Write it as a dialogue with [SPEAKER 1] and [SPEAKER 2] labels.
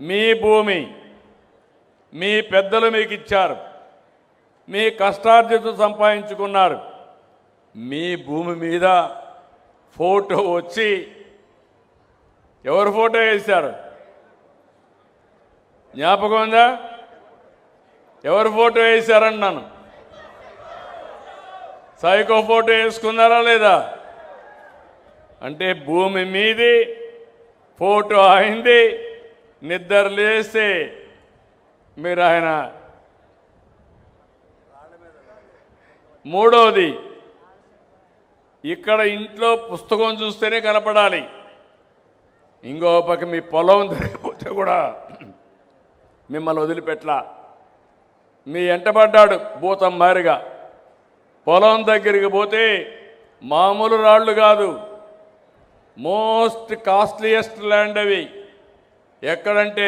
[SPEAKER 1] మీ భూమి మీ పెద్దలు మీకు ఇచ్చారు, మీ కష్టార్జితం సంపాదించుకున్నారు. మీ భూమి మీద ఫోటో వచ్చి ఎవరు ఫోటో వేశారు? జ్ఞాపకం ఉందా? ఎవరు ఫోటో వేశారన్నాను? సైకో ఫోటో వేసుకున్నారా లేదా? అంటే భూమి మీది ఫోటో అయింది. నిద్ర లేస్తే మీరు ఆయన. మూడవది, ఇక్కడ ఇంట్లో పుస్తకం చూస్తేనే కనపడాలి. ఇంకో పక్క మీ పొలం తిరిగిపోతే కూడా మిమ్మల్ని వదిలిపెట్టలా. మీ ఎంటబడ్డాడు భూతం మారిగా. పొలం దగ్గరికి పోతే మామూలు రాళ్ళు కాదు, మోస్ట్ కాస్ట్లీయెస్ట్ ల్యాండ్ అవి. ఎక్కడంటే